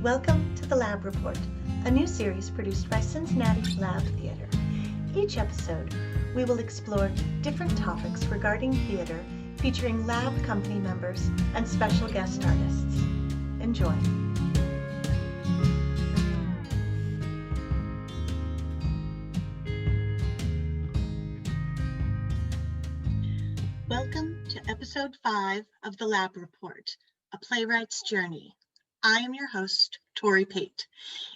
Welcome to the Lab Report, a new series produced by Cincinnati Lab Theater. Each episode, we will explore different topics regarding theater featuring lab company members and special guest artists. Enjoy. Welcome to episode 5 of the Lab Report, A Playwright's Journey. I am your host, Tori Pate.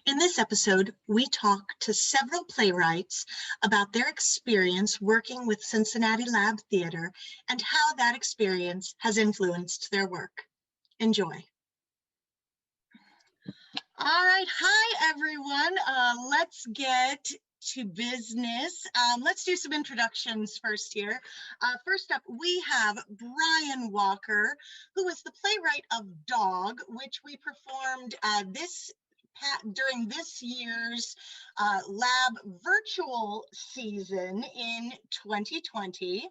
In this episode, we talk to several playwrights about their experience working with Cincinnati Lab Theater and how that experience has influenced their work. Enjoy. All right, hi everyone. Let's get to business. Let's do some introductions first here. First up, we have Brian Walker, who is the playwright of Dog, which we performed during this year's lab virtual season in 2020.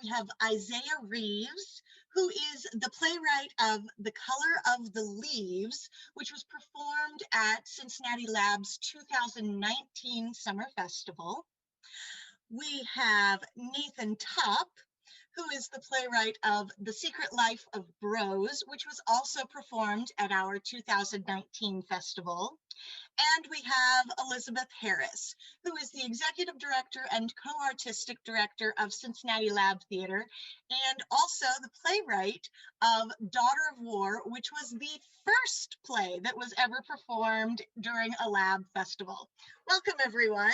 We have Isaiah Reeves, who is the playwright of The Color of the Leaves, which was performed at Cincinnati Lab's 2019 Summer Festival. We have Nathan Tupp, who is the playwright of The Secret Life of Bros, which was also performed at our 2019 festival. And we have Elizabeth Harris, who is the executive director and co-artistic director of Cincinnati Lab Theater, and also the playwright of Daughter of War, which was the first play that was ever performed during a lab festival. Welcome, everyone.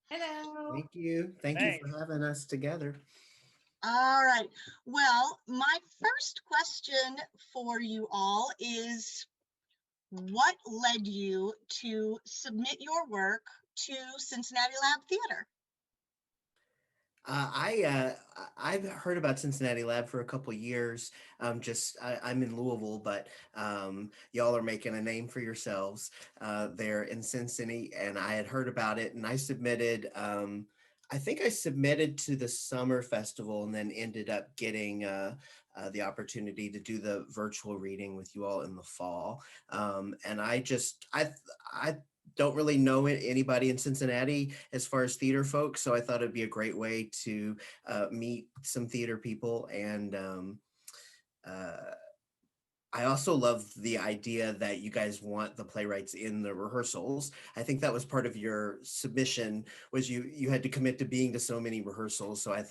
Hello. Thank you. Thank you for having us together. All right. Well, my first question for you all is, what led you to submit your work to Cincinnati Lab Theater? I've heard about Cincinnati Lab for a couple of years. I'm in Louisville, but y'all are making a name for yourselves there in Cincinnati, and I had heard about it, and I submitted. I think I submitted to the summer festival, and then ended up getting the opportunity to do the virtual reading with you all in the fall. And I don't really know anybody in Cincinnati as far as theater folks, so I thought it'd be a great way to meet some theater people. And I also love the idea that you guys want the playwrights in the rehearsals. I think that was part of your submission, was you had to commit to being to so many rehearsals. So I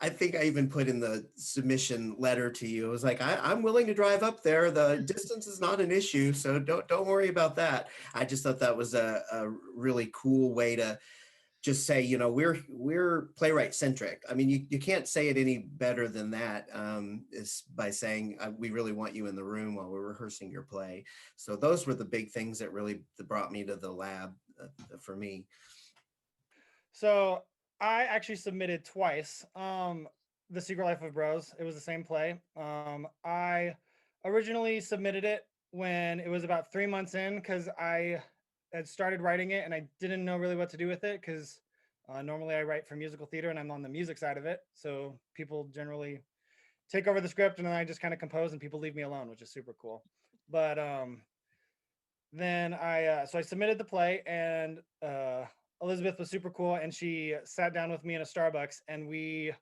think I even put in the submission letter to you, it was like, I'm willing to drive up there. The distance is not an issue, so don't worry about that. I just thought that was a really cool way to just say, we're playwright centric. I mean, you can't say it any better than that, is by saying we really want you in the room while we're rehearsing your play. So those were the big things that really brought me to the lab for me. So I actually submitted twice. The Secret Life of Bros. It was the same play. I originally submitted it when it was about 3 months in, because I had started writing it and I didn't know really what to do with it, because normally I write for musical theater and I'm on the music side of it. So people generally take over the script and then I just kind of compose and people leave me alone, which is super cool. But then I submitted the play, and Elizabeth was super cool, and she sat down with me in a Starbucks and we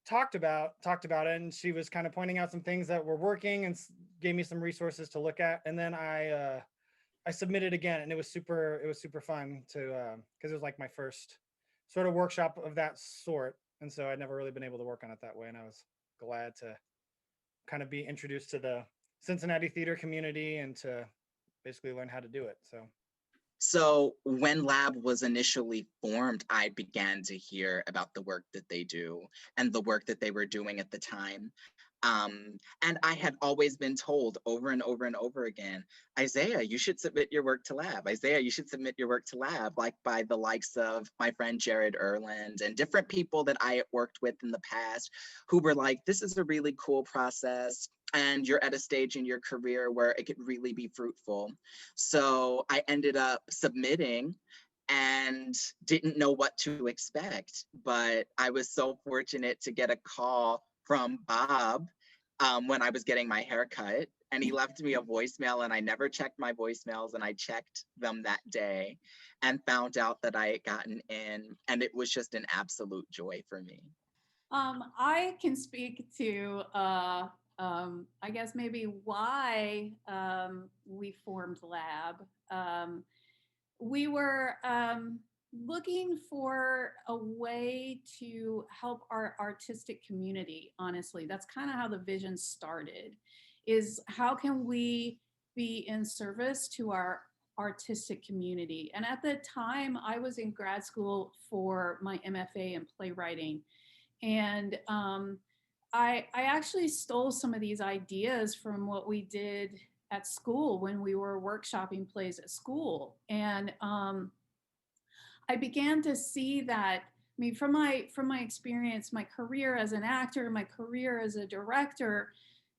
talked about it, and she was kind of pointing out some things that were working and gave me some resources to look at. And then I submitted again, and it was super fun to because it was like my first sort of workshop of that sort, and so I'd never really been able to work on it that way, and I was glad to kind of be introduced to the Cincinnati theater community and to basically learn how to do it. So when Lab was initially formed, I began to hear about the work that they do and the work that they were doing at the time. And I had always been told over and over and over again, Isaiah, you should submit your work to Lab. Isaiah, you should submit your work to Lab, like by the likes of my friend Jared Erland and different people that I had worked with in the past, who were like, this is a really cool process, and you're at a stage in your career where it could really be fruitful. So I ended up submitting and didn't know what to expect, but I was so fortunate to get a call from Bob when I was getting my hair cut, and he left me a voicemail, and I never checked my voicemails, and I checked them that day and found out that I had gotten in, and it was just an absolute joy for me. I can speak to, I guess maybe why we formed Lab. We were looking for a way to help our artistic community. Honestly, that's kind of how the vision started. Is how can we be in service to our artistic community? And at the time, I was in grad school for my MFA in playwriting, and I actually stole some of these ideas from what we did at school when we were workshopping plays at school. And I began to see that, I mean, from my experience, my career as an actor, my career as a director,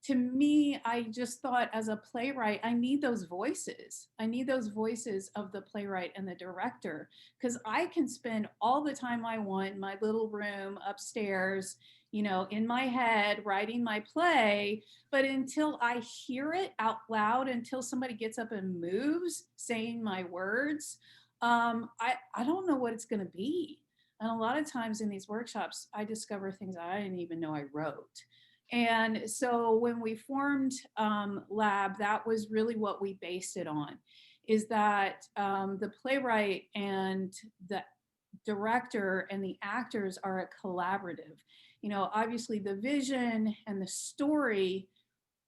to me, I just thought as a playwright, I need those voices. I need those voices of the playwright and the director, because I can spend all the time I want in my little room upstairs, in my head, writing my play. But until I hear it out loud, until somebody gets up and moves saying my words, I don't know what it's going to be. And a lot of times in these workshops, I discover things I didn't even know I wrote. And so when we formed Lab, that was really what we based it on, is that the playwright and the director and the actors are a collaborative. Obviously the vision and the story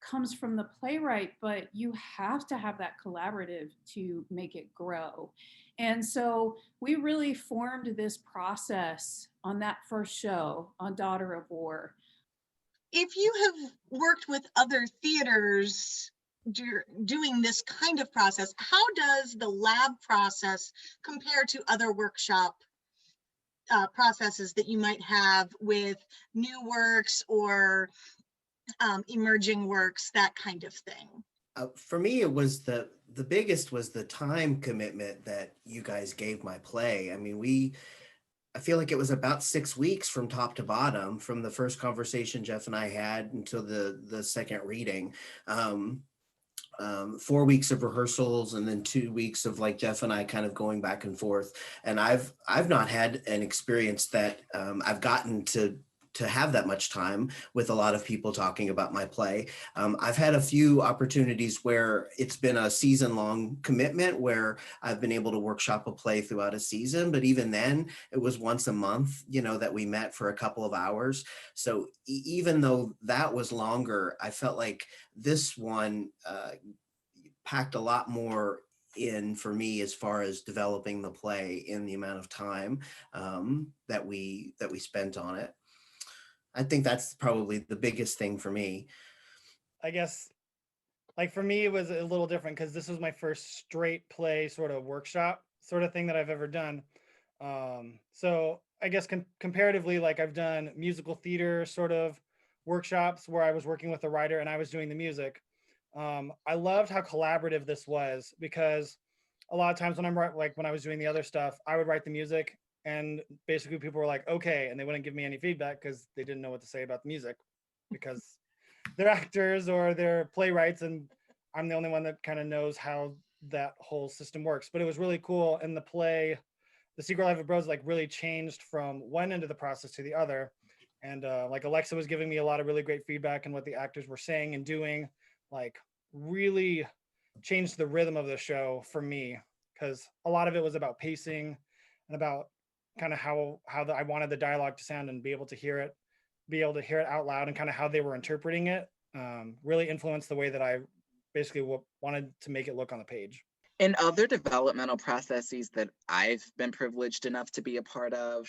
comes from the playwright, but you have to have that collaborative to make it grow. And so we really formed this process on that first show, on Daughter of War. If you have worked with other theaters doing this kind of process, how does the lab process compare to other workshop processes that you might have with new works or emerging works, that kind of thing? For me, it was the biggest was the time commitment that you guys gave my play. I mean, I feel like it was about 6 weeks from top to bottom, from the first conversation Jeff and I had until the second reading. 4 weeks of rehearsals, and then 2 weeks of like Jeff and I kind of going back and forth. And I've not had an experience that I've gotten to have that much time with a lot of people talking about my play. I've had a few opportunities where it's been a season-long commitment where I've been able to workshop a play throughout a season, but even then it was once a month, that we met for a couple of hours. So even though that was longer, I felt like this one packed a lot more in for me as far as developing the play in the amount of time that we spent on it. I think that's probably the biggest thing for me. I guess, like for me, it was a little different because this was my first straight play sort of workshop sort of thing that I've ever done. So I guess comparatively, like I've done musical theater sort of workshops where I was working with a writer and I was doing the music. I loved how collaborative this was, because a lot of times when when I was doing the other stuff, I would write the music and basically people were like, okay, and they wouldn't give me any feedback because they didn't know what to say about the music because they're actors or they're playwrights, and I'm the only one that kind of knows how that whole system works. But it was really cool. And the play, The Secret Life of Bros, like really changed from one end of the process to the other. And like Alexa was giving me a lot of really great feedback, and what the actors were saying and doing, like really changed the rhythm of the show for me, because a lot of it was about pacing and about kind of how I wanted the dialogue to sound and be able to hear it out loud, and kind of how they were interpreting it really influenced the way that I basically wanted to make it look on the page. In other developmental processes that I've been privileged enough to be a part of,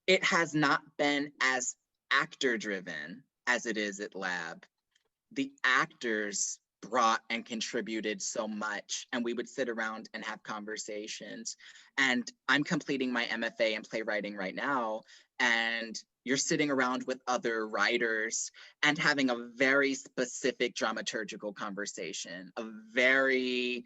it has not been as actor driven as it is at Lab. The actors brought and contributed so much, and we would sit around and have conversations. And I'm completing my MFA in playwriting right now, and you're sitting around with other writers and having a very specific dramaturgical conversation, a very,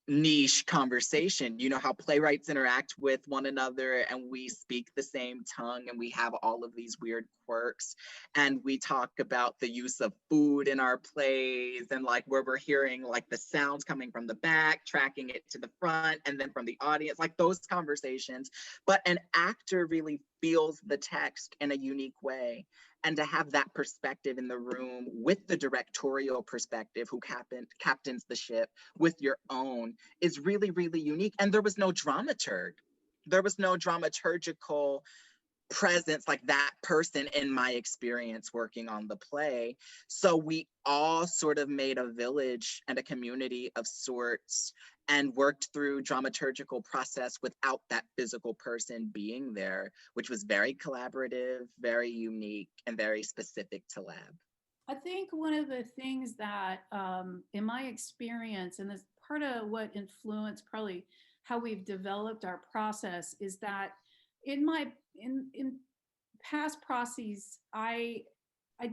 niche conversation. You know how playwrights interact with one another and we speak the same tongue and we have all of these weird quirks, and we talk about the use of food in our plays, and like where we're hearing like the sounds coming from the back, tracking it to the front, and then from the audience, like those conversations. But an actor really feels the text in a unique way, and to have that perspective in the room with the directorial perspective who captains the ship with your own is really, really unique. And there was no dramaturg. There was no dramaturgical presence like that person in my experience working on the play. So we all sort of made a village and a community of sorts and worked through dramaturgical process without that physical person being there, which was very collaborative, very unique, and very specific to Lab. I think one of the things that, in my experience, and is part of what influenced probably how we've developed our process, is that in my in past processes, I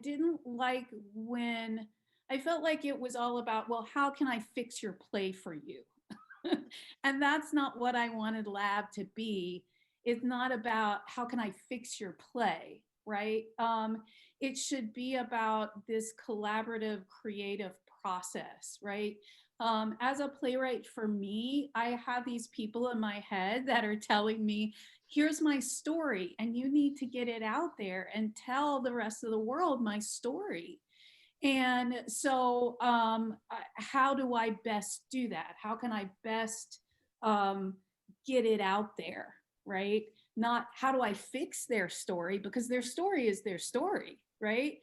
didn't like when I felt like it was all about, well, how can I fix your play for you? And that's not what I wanted Lab to be. It's not about how can I fix your play, right? It should be about this collaborative, creative process, right? As a playwright, for me, I have these people in my head that are telling me, here's my story, and you need to get it out there and tell the rest of the world my story. And so, how do I best do that? How can I best get it out there, right? Not how do I fix their story, because their story is their story, right?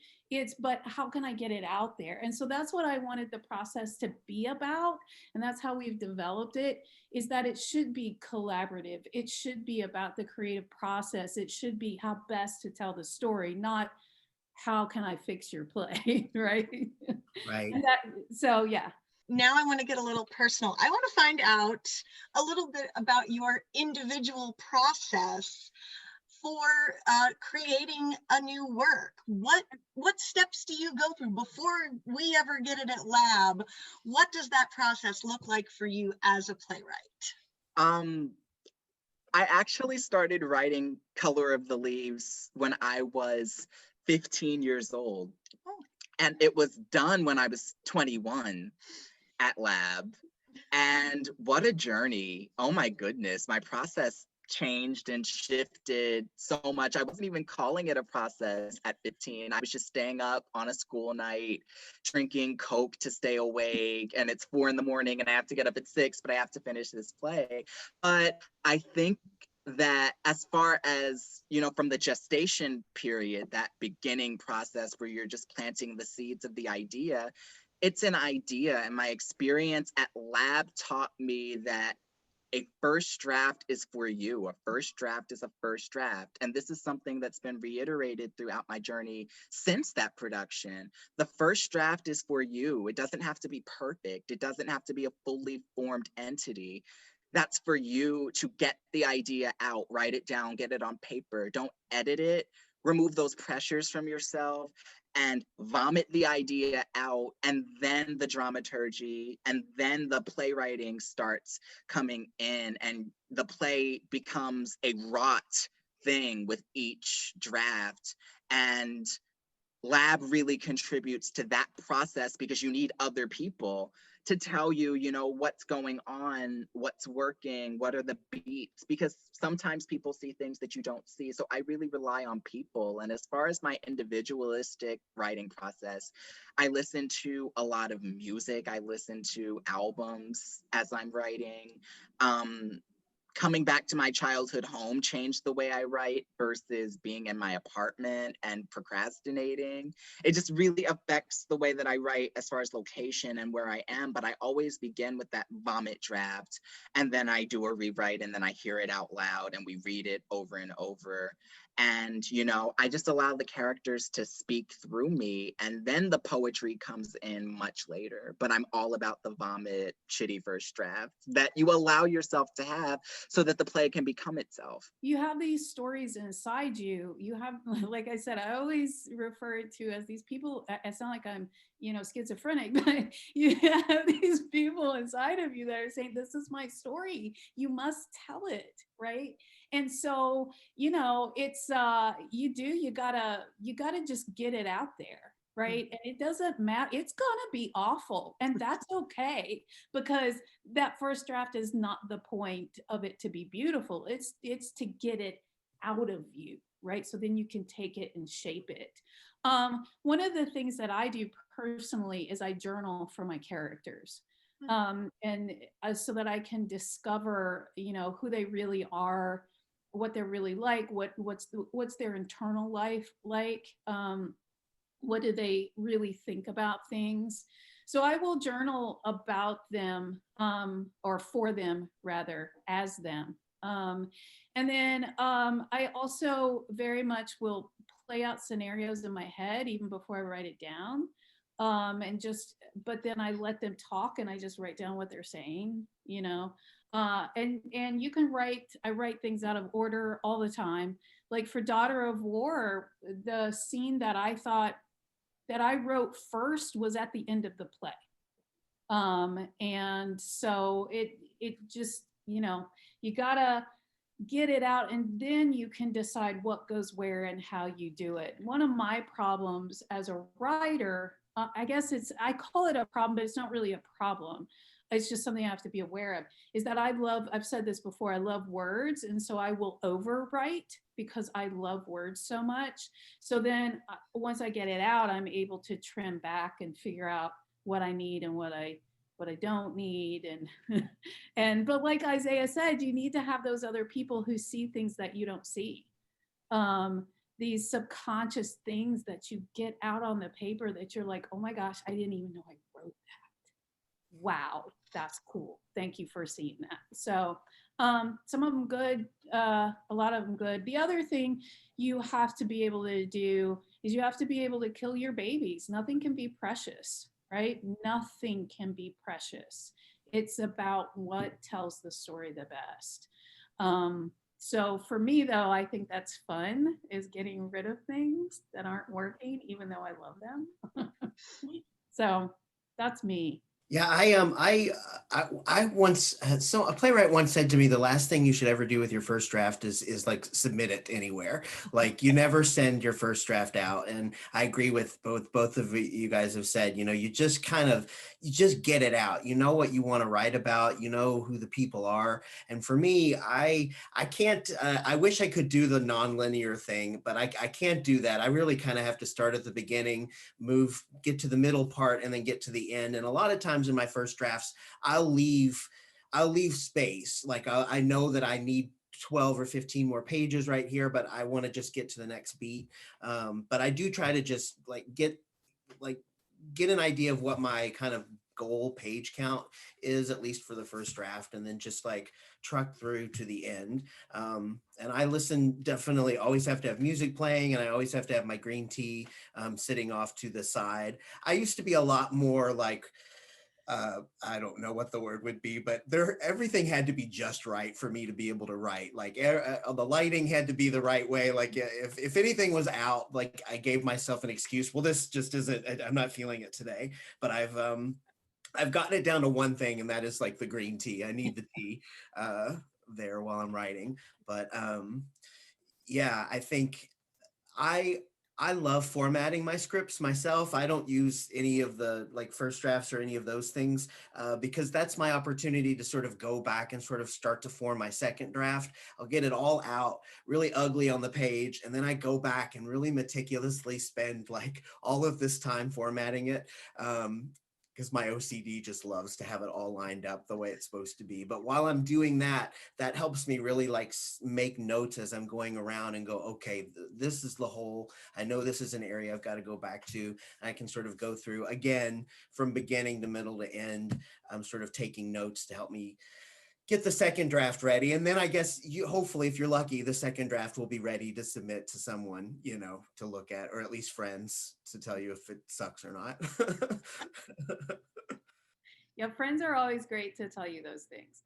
But how can I get it out there? And so that's what I wanted the process to be about. And that's how we've developed it, is that it should be collaborative. It should be about the creative process. It should be how best to tell the story, not how can I fix your play, right? Right. And that, so yeah. Now I want to get a little personal. I want to find out a little bit about your individual process for creating a new work. What steps do you go through before we ever get it at Lab? What does that process look like for you as a playwright? I actually started writing Color of the Leaves when I was 15 years old. Oh. And it was done when I was 21 at Lab. And what a journey. Oh my goodness. My process changed and shifted so much. I wasn't even calling it a process at 15. I was just staying up on a school night, drinking Coke to stay awake. And it's 4 in the morning and I have to get up at 6, but I have to finish this play. But I think that as far as, you know, from the gestation period, that beginning process where you're just planting the seeds of the idea, it's an idea. And my experience at Lab taught me that a first draft is for you. A first draft is a first draft. And this is something that's been reiterated throughout my journey since that production. The first draft is for you. It doesn't have to be perfect. It doesn't have to be a fully formed entity. That's for you to get the idea out, write it down, get it on paper. Don't edit it. Remove those pressures from yourself and vomit the idea out, and then the dramaturgy and then the playwriting starts coming in, and the play becomes a wrought thing with each draft. And Lab really contributes to that process because you need other people to tell you, you know, what's going on, what's working, what are the beats, because sometimes people see things that you don't see. So I really rely on people. And as far as my individualistic writing process, I listen to a lot of music. I listen to albums as I'm writing. Coming back to my childhood home changed the way I write versus being in my apartment and procrastinating. It just really affects the way that I write as far as location and where I am. But I always begin with that vomit draft, and then I do a rewrite, and then I hear it out loud and we read it over and over. And, you know, I just allow the characters to speak through me, and then the poetry comes in much later. But I'm all about the vomit, shitty first draft that you allow yourself to have so that the play can become itself. You have these stories inside you. You have, like I said, I always refer to as these people. I sound like I'm, you know, schizophrenic, but you have these people inside of you that are saying, "This is my story. You must tell it," right? And so, you know, it's you gotta just get it out there, right? And it doesn't matter. It's gonna be awful, and that's okay, because that first draft is not the point of it to be beautiful. It's to get it out of you, right? So then you can take it and shape it. One of the things that I do personally is I journal for my characters. And so that I can discover, you know, who they really are, what they're really like, what's their internal life like, what do they really think about things. So I will journal about them, or for them rather, as them. And then I also very much will play out scenarios in my head even before I write it down. And just, but then I let them talk and I just write down what they're saying, you know. And you can write, I write things out of order all the time. Like for Daughter of War, the scene that I thought that I wrote first was at the end of the play. And so it just, you know, you gotta get it out and then you can decide what goes where and how you do it. One of my problems as a writer, I guess I call it a problem, but it's not really a problem. It's just something I have to be aware of, is that I've said this before, I love words. And so I will overwrite because I love words so much. So then once I get it out, I'm able to trim back and figure out what I need and what I don't need. And but like Isaiah said, you need to have those other people who see things that you don't see. These subconscious things that you get out on the paper that you're like, oh my gosh, I didn't even know I wrote that. Wow, that's cool. Thank you for seeing that. So some of them good, a lot of them good. The other thing you have to be able to do is you have to be able to kill your babies. Nothing can be precious, right? Nothing can be precious. It's about what tells the story the best. So for me though, I think that's fun, is getting rid of things that aren't working, even though I love them. So that's me. Yeah, I once had, so a playwright once said to me, the last thing you should ever do with your first draft is like submit it anywhere. Like you never send your first draft out. And I agree with both of you guys have said, you know, you just you just get it out. You know what you want to write about, you know who the people are. And for me, I can't, I wish I could do the nonlinear thing, but I can't do that. I really kind of have to start at the beginning, get to the middle part, and then get to the end. And a lot of times in my first drafts, I'll leave space. Like I know that I need 12 or 15 more pages right here, but I want to just get to the next beat. But I do try to just like get an idea of what my kind of goal page count is, at least for the first draft, and then just like truck through to the end. And I definitely always have to have music playing, and I always have to have my green tea sitting off to the side. I used to be a lot more like, I don't know what the word would be, but everything had to be just right for me to be able to write. Like the lighting had to be the right way. Like if anything was out, like I gave myself an excuse. Well, this just isn't, I'm not feeling it today. But I've gotten it down to one thing, and that is like the green tea. I need the tea there while I'm writing. But yeah, I think I I love formatting my scripts myself. I don't use any of the like first drafts or any of those things because that's my opportunity to sort of go back and sort of start to form my second draft. I'll get it all out really ugly on the page, and then I go back and really meticulously spend like all of this time formatting it. Because my OCD just loves to have it all lined up the way it's supposed to be. But while I'm doing that, that helps me really like make notes as I'm going around and go, okay, this is the whole, I know this is an area I've got to go back to. And I can sort of go through again from beginning to middle to end. I'm sort of taking notes to help me get the second draft ready, and then I guess you, hopefully, if you're lucky, the second draft will be ready to submit to someone, to look at, or at least friends to tell you if it sucks or not. Yeah, friends are always great to tell you those things.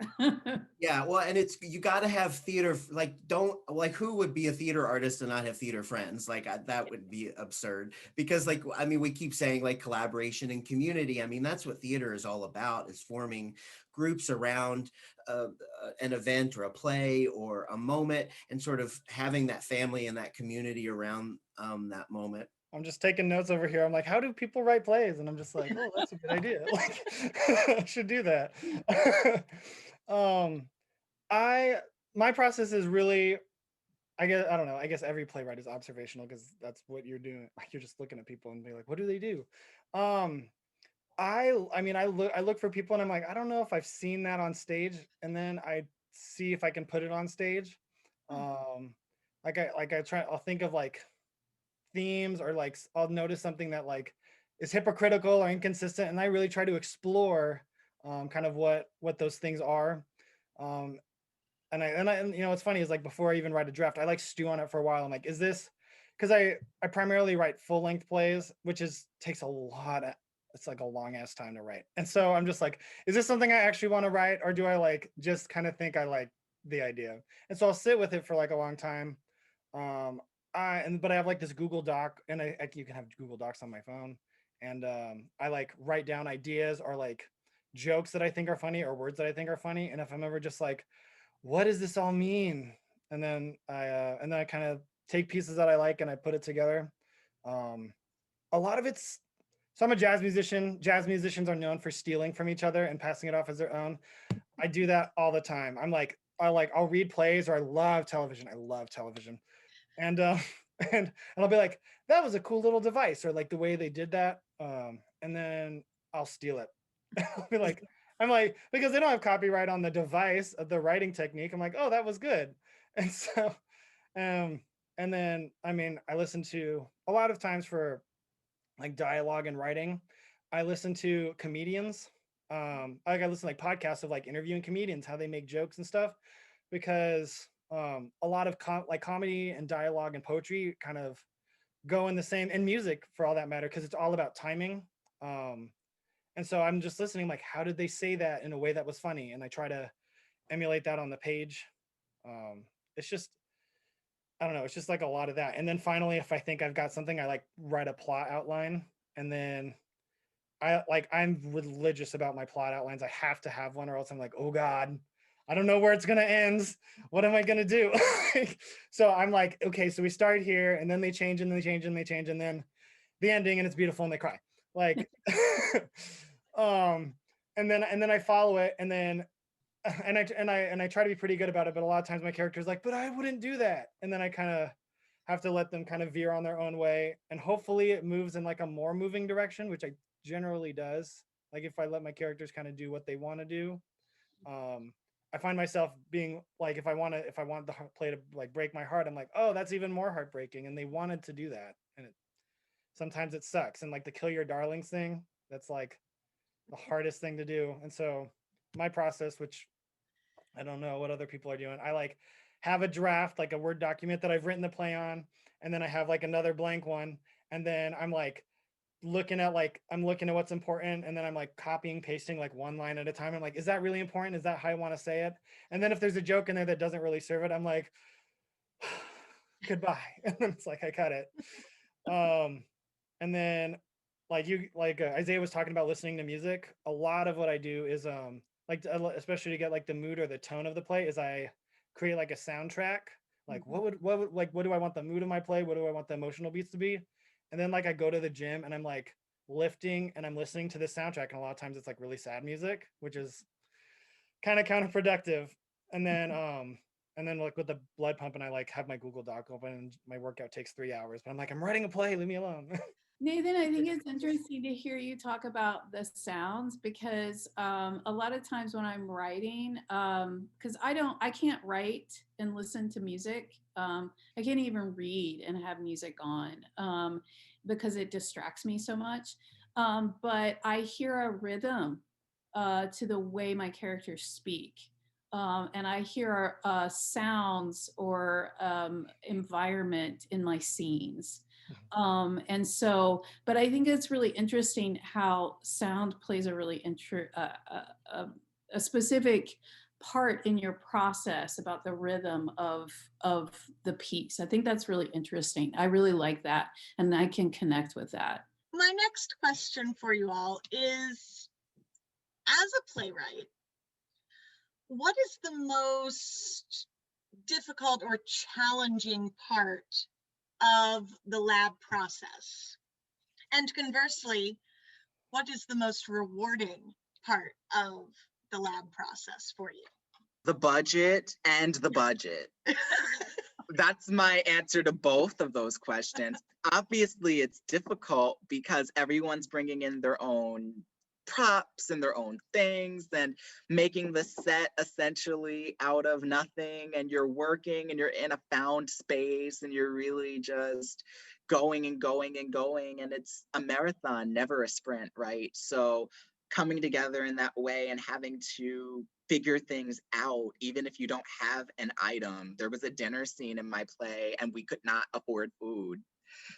Yeah, well, and it's you got to have theater, like, don't, like, who would be a theater artist and not have theater friends? Like, that would be absurd, because, like, I mean, we keep saying, like, collaboration and community. I mean, that's what theater is all about, is forming groups around an event or a play or a moment, and sort of having that family and that community around that moment. I'm just taking notes over here. I'm like, how do people write plays? And I'm just like, oh, that's a good idea. Like, I should do that. um, I my process is really, I guess, I don't know. I guess every playwright is observational, because that's what you're doing. You're just looking at people and be like, what do they do? Um, I mean, I look for people, and I'm like, I don't know if I've seen that on stage, and then I see if I can put it on stage. Um, I'll think of like themes, or like I'll notice something that like is hypocritical or inconsistent, and I really try to explore kind of what those things are. Um, and what's funny is, like, before I even write a draft, I like stew on it for a while. I'm like, is this, because I primarily write full length plays, which is takes a lot of, it's like a long ass time to write. And so I'm just like, is this something I actually want to write, or do I like just kind of think I like the idea? And so I'll sit with it for like a long time. Um, but I have like this Google Doc, and you can have Google Docs on my phone, and I like write down ideas, or like jokes that I think are funny, or words that I think are funny. And if I'm ever just like, what does this all mean? And then I kind of take pieces that I like, and I put it together. Um, a lot of it's So I'm a jazz musician. Jazz musicians are known for stealing from each other and passing it off as their own. I do that all the time. I'll read plays, or I love television. I love television, and and I'll be like, that was a cool little device, or like the way they did that. And then I'll steal it. I'll be like, I'm like, because they don't have copyright on the device of the writing technique. I'm like, oh, that was good. And so, um, and then, I mean, I listen to a lot of times for like dialogue and writing. I listen to comedians. I listen to like podcasts of like interviewing comedians, how they make jokes and stuff, because a lot of like comedy and dialogue and poetry kind of go in the same, and music for all that matter, because it's all about timing. Um, and so I'm just listening, like, how did they say that in a way that was funny? And I try to emulate that on the page. It's just, I don't know, it's just like a lot of that. And then finally, if I think I've got something, I like write a plot outline. And then I'm religious about my plot outlines. I have to have one, or else I'm like, oh God, I don't know where it's gonna end. What am I gonna do? So I'm like, okay, so we start here, and then they change, and they change, and they change, and then the ending, and it's beautiful, and they cry. Like, um, and then I follow it, and then and I try to be pretty good about it, but a lot of times my character's like, but I wouldn't do that, and then I kind of have to let them kind of veer on their own way, and hopefully it moves in like a more moving direction, which I generally does. Like, if I let my characters kind of do what they want to do, um, I find myself being like, if I want the play to like break my heart, I'm like, oh, that's even more heartbreaking, and they wanted to do that, and sometimes it sucks. And like the kill your darlings thing, that's like the hardest thing to do. And so my process, which I don't know what other people are doing, I like have a draft, like a Word document that I've written the play on, and then I have like another blank one, and then I'm looking at what's important, and then I'm like copying, pasting like one line at a time. I'm like, is that really important? Is that how I want to say it? And then if there's a joke in there that doesn't really serve it, I'm like, goodbye. And then it's like I cut it. And then Isaiah was talking about listening to music. A lot of what I do is especially to get like the mood or the tone of the play, is I create like a soundtrack. Like, what do I want the mood of my play? What do I want the emotional beats to be? And then like I go to the gym, and I'm like lifting, and I'm listening to this soundtrack, and a lot of times it's like really sad music, which is kind of counterproductive. And then like with the blood pumping, I like have my Google Doc open, and my workout takes 3 hours, but I'm like, I'm writing a play, leave me alone. Nathan, I think it's interesting to hear you talk about the sounds, because a lot of times when I'm writing, because I can't write and listen to music. I can't even read and have music on, because it distracts me so much. But I hear a rhythm to the way my characters speak. and I hear sounds or environment in my scenes. And so, but I think it's really interesting how sound plays a really a specific part in your process about the rhythm of the piece. I think that's really interesting. I really like that, and I can connect with that. My next question for you all is, as a playwright, what is the most difficult or challenging part of the lab process? And conversely, what is the most rewarding part of the lab process for you? The budget and the budget. That's my answer to both of those questions. Obviously, it's difficult because everyone's bringing in their own props and their own things and making the set essentially out of nothing. And you're working and you're in a found space and you're really just going and going and going. And it's a marathon, never a sprint, right? So coming together in that way and having to figure things out, even if you don't have an item. There was a dinner scene in my play and we could not afford food.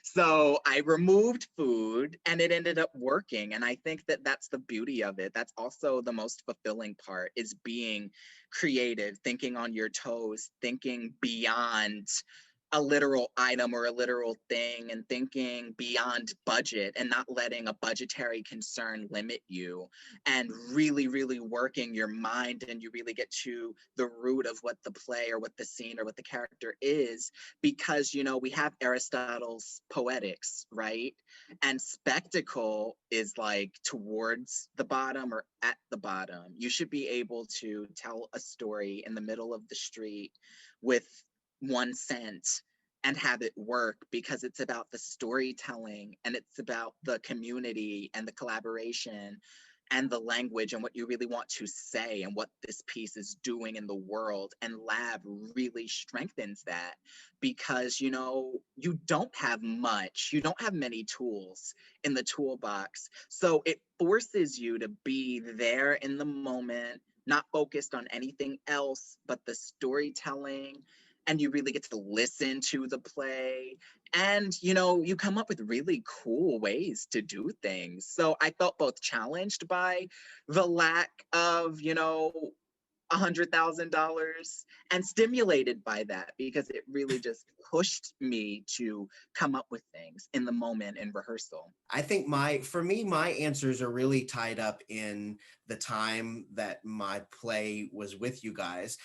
So I removed food and it ended up working. And I think that that's the beauty of it. That's also the most fulfilling part, is being creative, thinking on your toes, thinking beyond a literal item or a literal thing, and thinking beyond budget and not letting a budgetary concern limit you, and really, really working your mind, and you really get to the root of what the play or what the scene or what the character is. Because, you know, we have Aristotle's Poetics, right? And spectacle is like towards the bottom or at the bottom. You should be able to tell a story in the middle of the street with 1 cent and have it work, because it's about the storytelling and it's about the community and the collaboration and the language and what you really want to say and what this piece is doing in the world. And lab really strengthens that, because, you know, you don't have much, you don't have many tools in the toolbox. So it forces you to be there in the moment, not focused on anything else but the storytelling. And you really get to listen to the play, and, you know, you come up with really cool ways to do things. So I felt both challenged by the lack of, you know, $100,000, and stimulated by that, because it really just pushed me to come up with things in the moment in rehearsal. I think for me, my answers are really tied up in the time that my play was with you guys,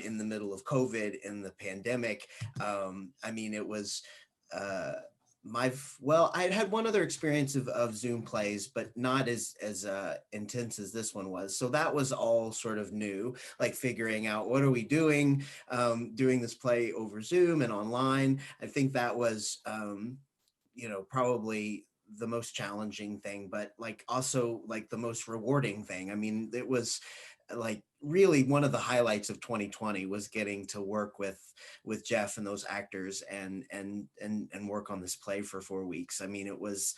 in the middle of COVID, in the pandemic. I mean, it was, I had one other experience of Zoom plays, but not as intense as this one was. So that was all sort of new, like figuring out, what are we doing, doing this play over Zoom and online. I think that was, probably the most challenging thing, but like also like the most rewarding thing. I mean, it was like really one of the highlights of 2020 was getting to work with Jeff and those actors and work on this play for 4 weeks. I mean, it was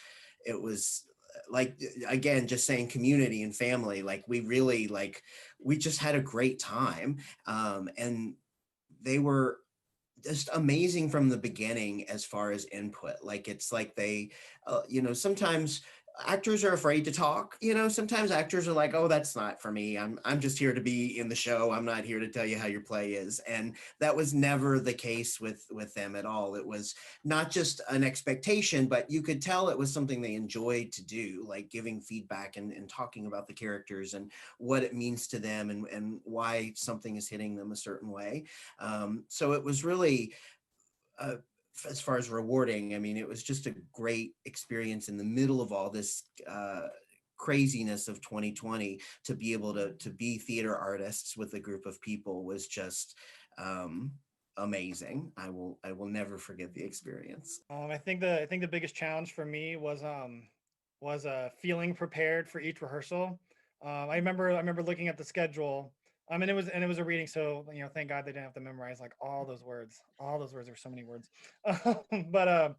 like, again, just saying community and family, like we really, like, we just had a great time, and they were just amazing from the beginning as far as input. Like, it's like they, sometimes actors are afraid to talk. Sometimes actors are like, oh, that's not for me. I'm just here to be in the show. I'm not here to tell you how your play is. And that was never the case with them at all. It was not just an expectation, but you could tell it was something they enjoyed to do, like giving feedback and talking about the characters and what it means to them, and why something is hitting them a certain way. So it was really, as far as rewarding, I mean, it was just a great experience in the middle of all this craziness of 2020, to be able to be theater artists with a group of people was just amazing. I will never forget the experience. I think the biggest challenge for me was feeling prepared for each rehearsal. I remember looking at the schedule. And it was a reading, so thank God they didn't have to memorize like all those words. All those words, are so many words. But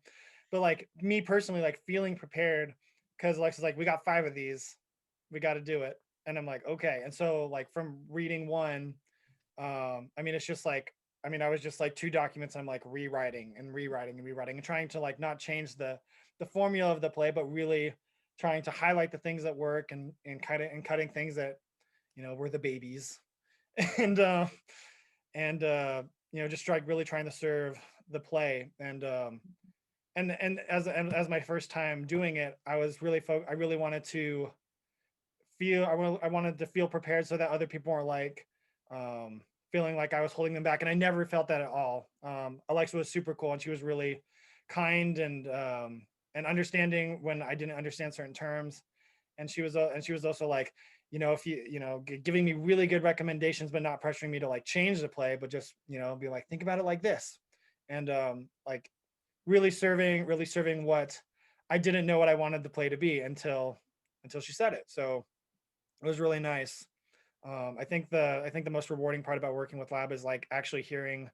like me personally, like feeling prepared, because Alexa's like, we got 5 of these, we got to do it, and I'm like, okay. And so like from reading 1 I mean, it's just like, I mean, I was just like 2 documents. I'm like rewriting and rewriting and rewriting and trying to like not change the formula of the play, but really trying to highlight the things that work and cutting things that, you know, were the babies. and and you know, just like really trying to serve the play. And as my first time doing it, I was really I really wanted to I wanted to feel prepared so that other people were like feeling like I was holding them back, and I never felt that at all. Alexa was super cool, and she was really kind and understanding when I didn't understand certain terms, and she was also like, you know, if you know, giving me really good recommendations, but not pressuring me to like change the play, but just, you know, be like, think about it like this, and like really serving what I didn't know what I wanted the play to be until she said it. So it was really nice. I think the most rewarding part about working with Lab is like actually hearing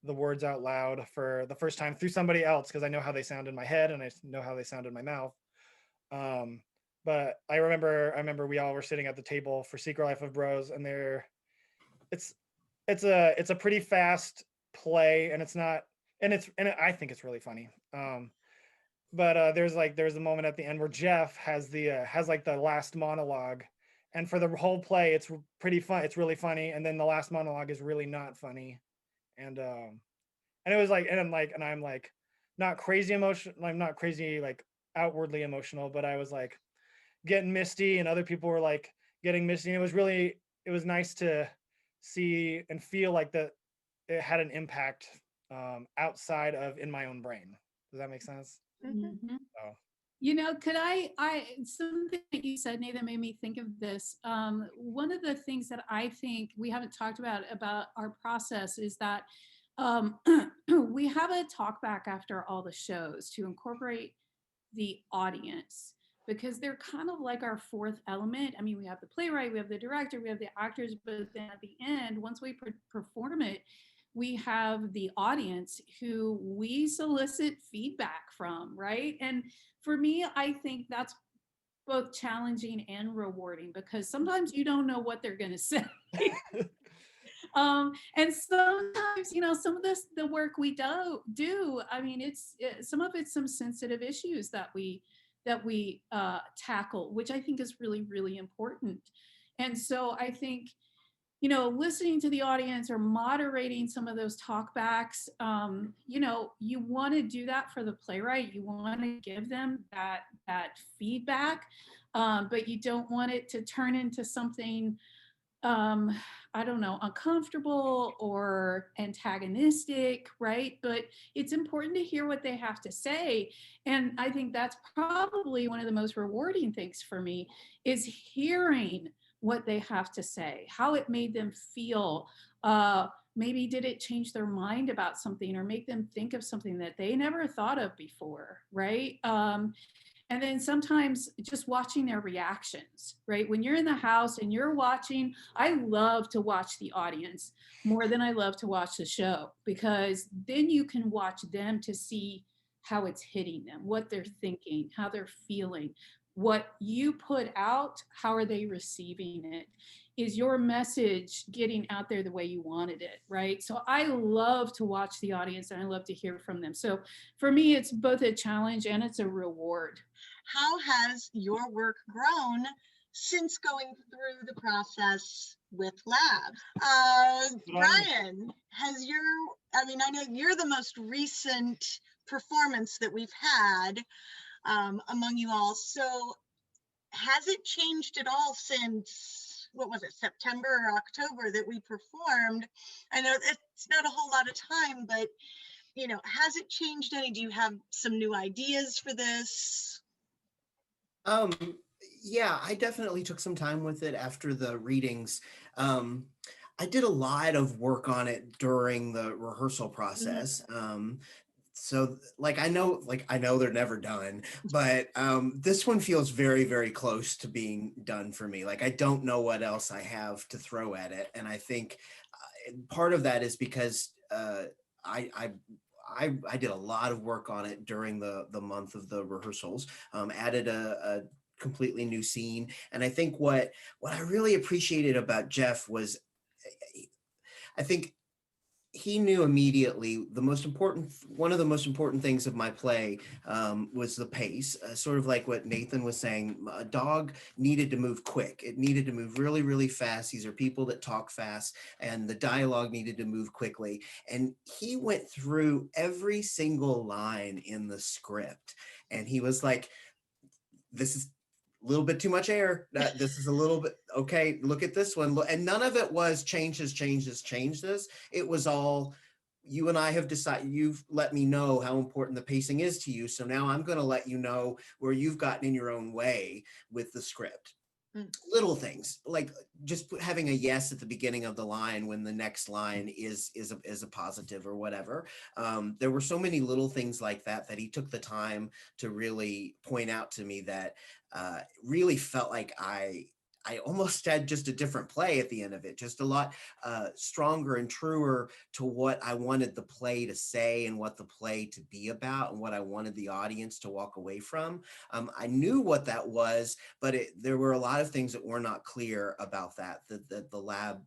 the words out loud for the first time through somebody else, because I know how they sound in my head and I know how they sound in my mouth. Um, but I remember we all were sitting at the table for Secret Life of Bros, and it's it's a pretty fast play, and it's not and I think it's really funny. But there's a moment at the end where Jeff has like the last monologue, and for the whole play it's pretty fun, it's really funny, and then the last monologue is really not funny. And um and it was like, and I'm like not crazy emotional, I'm not crazy like outwardly emotional, but I was like getting misty, and other people were like getting misty, and it was nice to see and feel like that it had an impact outside of in my own brain. Does that make sense? Mhm. Mhm. So You know, could something that you said, Nathan, made me think of this. One of the things that I think we haven't talked about our process is that um, we have a talk back after all the shows to incorporate the audience, because they're kind of like our fourth element. I mean, we have the playwright, we have the director, we have the actors, but then at the end, once we perform it, we have the audience who we solicit feedback from, right? And for me, I think that's both challenging and rewarding, because sometimes you don't know what they're going to say. And sometimes, you know, some of the work we do, I mean, some of it's some sensitive issues that we tackle, which I think is really, really important. And so I think, you know, listening to the audience or moderating some of those talkbacks, you know, you want to do that for the playwright. You want to give them that feedback, but you don't want it to turn into something, um, I don't know, uncomfortable or antagonistic, right? But it's important to hear what they have to say. And I think that's probably one of the most rewarding things for me, is hearing what they have to say, how it made them feel. Maybe did it change their mind about something or make them think of something that they never thought of before, right? And then sometimes just watching their reactions, right? When you're in the house and you're watching, I love to watch the audience more than I love to watch the show, because then you can watch them to see how it's hitting them, what they're thinking, how they're feeling, what you put out, how are they receiving it? Is your message getting out there the way you wanted it, right? So I love to watch the audience and I love to hear from them. So for me, it's both a challenge and it's a reward. How has your work grown since going through the process with Lab? Brian, I mean, I know you're the most recent performance that we've had among you all. So has it changed at all since, what was it, September or October that we performed? I know it's not a whole lot of time, but, you know, has it changed any? Do you have some new ideas for this? Um, yeah, I definitely took some time with it after the readings. Um, I did a lot of work on it during the rehearsal process. So I know they're never done, but this one feels very, very close to being done for me. Like I don't know what else I have to throw at it. And I think part of that is because I, I I did a lot of work on it during the month of the rehearsals. Added a completely new scene, and I think what I really appreciated about Jeff was I think he knew immediately one of the most important things of my play was the pace, sort of like what Nathan was saying. A dog needed to move quick. It needed to move really, really fast. These are people that talk fast, and the dialogue needed to move quickly. And he went through every single line in the script, and he was like, this is a little bit too much air. This is a little bit, okay, look at this one. And none of it was change this. It was all, you and I have decided, you've let me know how important the pacing is to you. So now I'm going to let you know where you've gotten in your own way with the script. Little things like just having a yes at the beginning of the line when the next line is a positive or whatever. There were so many little things like that he took the time to really point out to me that really felt like I almost had just a different play at the end of it, just a lot stronger and truer to what I wanted the play to say and what the play to be about and what I wanted the audience to walk away from. I knew what that was, but there were a lot of things that were not clear about that the lab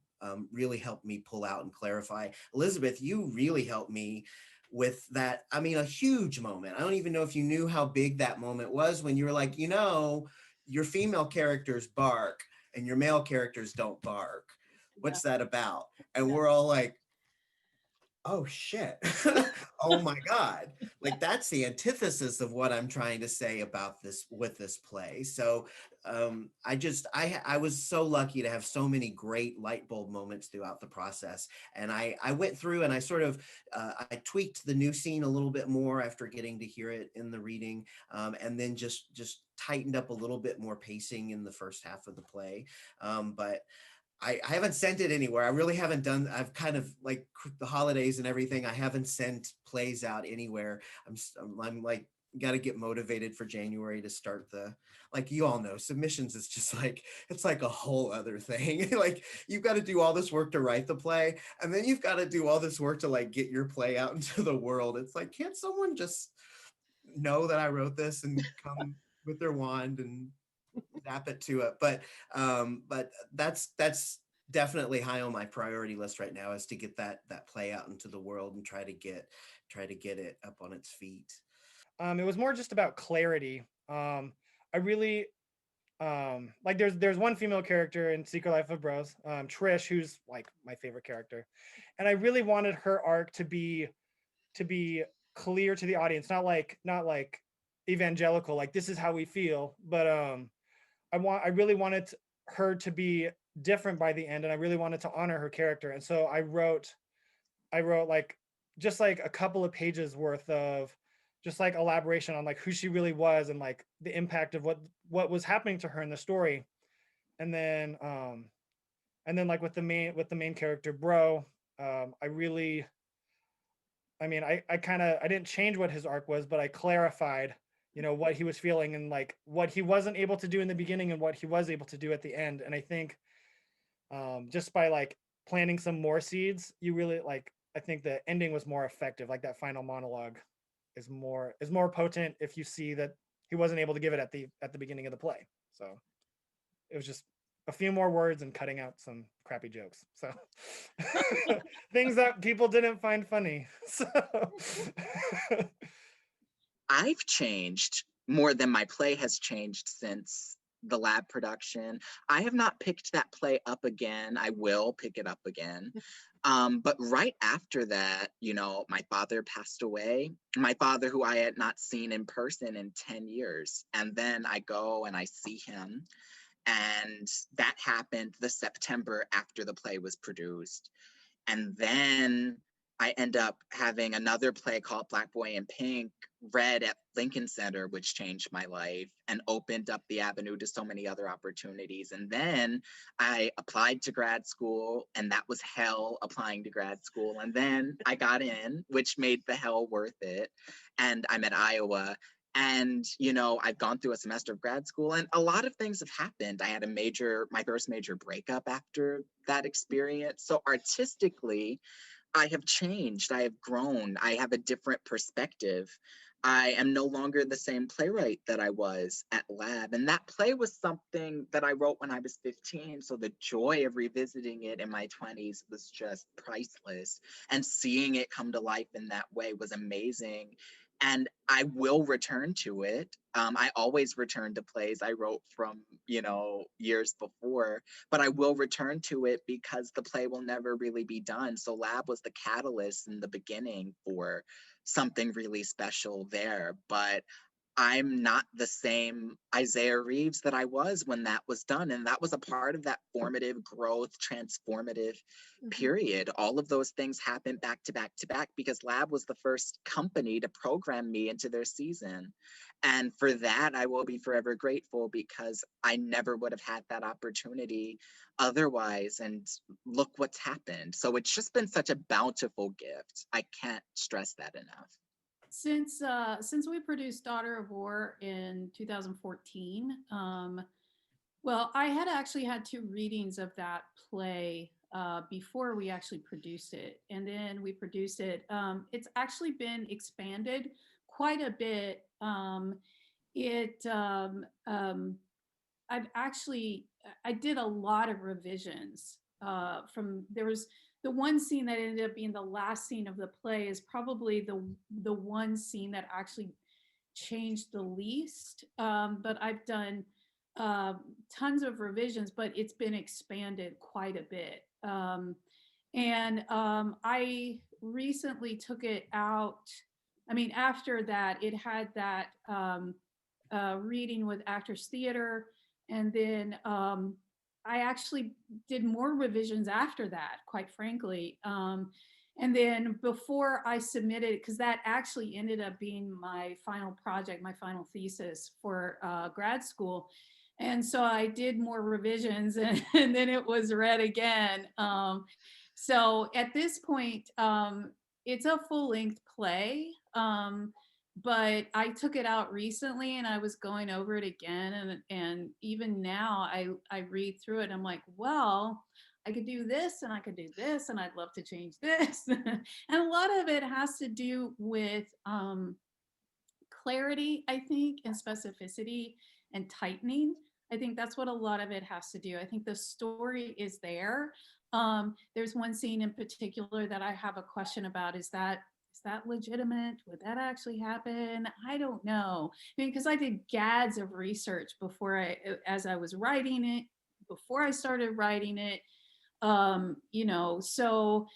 really helped me pull out and clarify. Elizabeth, you really helped me with that. I mean, a huge moment. I don't even know if you knew how big that moment was when you were like, your female characters bark and your male characters don't bark. What's that about? And we're all like, oh shit. Oh my God. Like that's the antithesis of what I'm trying to say about this with this play. So I was so lucky to have so many great light bulb moments throughout the process. And I went through and I sort of, I tweaked the new scene a little bit more after getting to hear it in the reading. And then just tightened up a little bit more pacing in the first half of the play. But I haven't sent it anywhere. I really haven't done, I've kind of like the holidays and everything. I haven't sent plays out anywhere. I'm like, got to get motivated for January to start like you all know, submissions is just like, it's like a whole other thing. Like you've got to do all this work to write the play. And then you've got to do all this work to like get your play out into the world. It's like, can't someone just know that I wrote this and come with their wand and zap it to it? But that's definitely high on my priority list right now, is to get that play out into the world and try to get it up on its feet. It was more just about clarity. I really like there's one female character in Secret Life of Bros, Trish, who's like my favorite character, and I really wanted her arc to be clear to the audience, not like evangelical, like this is how we feel, but I really wanted her to be different by the end, and I really wanted to honor her character, and so I wrote like just like a couple of pages worth of just like elaboration on like who she really was and like the impact of what was happening to her in the story. And then like with the main character Bro, I really, I mean, I kind of, I didn't change what his arc was, but I clarified, what he was feeling and like what he wasn't able to do in the beginning and what he was able to do at the end. And I think just by like planting some more seeds, you really like, I think the ending was more effective. Like that final monologue is more potent if you see that he wasn't able to give it at the beginning of the play. So it was just a few more words and cutting out some crappy jokes. So things that people didn't find funny. So I've changed more than my play has changed since the lab production. I have not picked that play up again. I will pick it up again. But right after that, my father passed away. My father, who I had not seen in person in 10 years. And then I go and I see him. And that happened the September after the play was produced. And then I end up having another play called Black Boy in Pink read at Lincoln Center, which changed my life and opened up the avenue to so many other opportunities. And then I applied to grad school, and that was hell applying to grad school. And then I got in, which made the hell worth it. And I'm at Iowa. And, I've gone through a semester of grad school, and a lot of things have happened. I had my first major breakup after that experience. So artistically, I have changed. I have grown. I have a different perspective. I am no longer the same playwright that I was at Lab. And that play was something that I wrote when I was 15. So the joy of revisiting it in my 20s was just priceless. And seeing it come to life in that way was amazing. And I will return to it. I always return to plays I wrote from, years before, but I will return to it because the play will never really be done. So Lab was the catalyst in the beginning for something really special there. But I'm not the same Isaiah Reeves that I was when that was done. And that was a part of that formative growth, transformative period. All of those things happened back to back to back because Lab was the first company to program me into their season. And for that, I will be forever grateful because I never would have had that opportunity otherwise. And look what's happened. So it's just been such a bountiful gift. I can't stress that enough. Since we produced Daughter of War in 2014, well, I had actually had 2 readings of that play before we actually produced it, and then we produced it. It's actually been expanded quite a bit. I did a lot of revisions. There was the one scene that ended up being the last scene of the play is probably the one scene that actually changed the least. But I've done tons of revisions, but it's been expanded quite a bit. I recently took it out. I mean, after that, it had that reading with Actors Theater, and then I actually did more revisions after that, quite frankly. And then before I submitted, because that actually ended up being my final project, my final thesis for grad school. And so I did more revisions and then it was read again. So at this point, it's a full-length play. But I took it out recently and I was going over it again. And even now I read through it and I'm like, well, I could do this and I could do this and I'd love to change this. And a lot of it has to do with clarity, I think, and specificity and tightening. I think that's what a lot of it has to do. I think the story is there. There's one scene in particular that I have a question about. Is that legitimate? Would that actually happen? I don't know. I mean, because I did gads of research as I was writing it, before I started writing it, so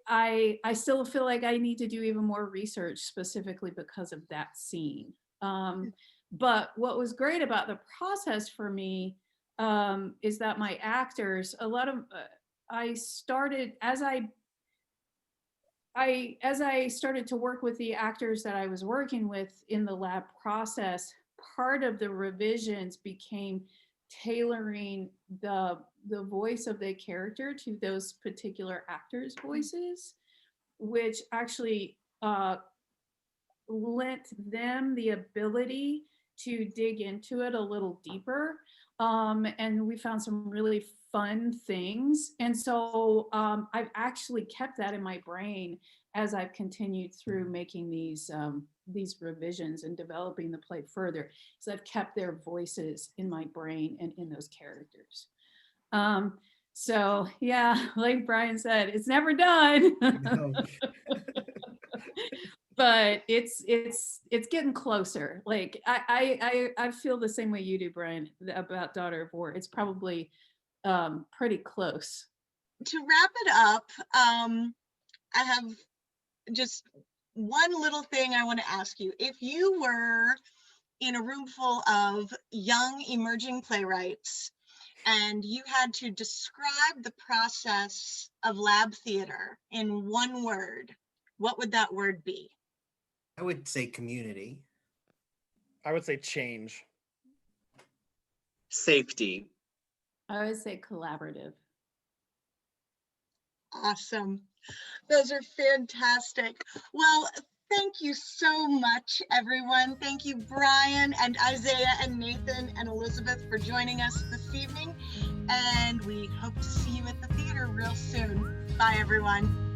I still feel like I need to do even more research specifically because of that scene. But what was great about the process for me is that my actors, as I started to work with the actors that I was working with in the lab process, part of the revisions became tailoring the voice of the character to those particular actors' voices, which actually lent them the ability to dig into it a little deeper. And we found some really fun things. And so I've actually kept that in my brain as I've continued through making these revisions and developing the play further. So I've kept their voices in my brain and in those characters. So yeah, like Brian said, it's never done. But it's getting closer. Like I feel the same way you do, Brian, about Daughter of War. It's probably pretty close. To wrap it up, I have just one little thing I want to ask you. If you were in a room full of young emerging playwrights and you had to describe the process of lab theater in one word, what would that word be? I would say community. I would say change. Safety. I would say collaborative. Awesome. Those are fantastic. Well, thank you so much, everyone. Thank you, Brian and Isaiah and Nathan and Elizabeth, for joining us this evening. And we hope to see you at the theater real soon. Bye, everyone.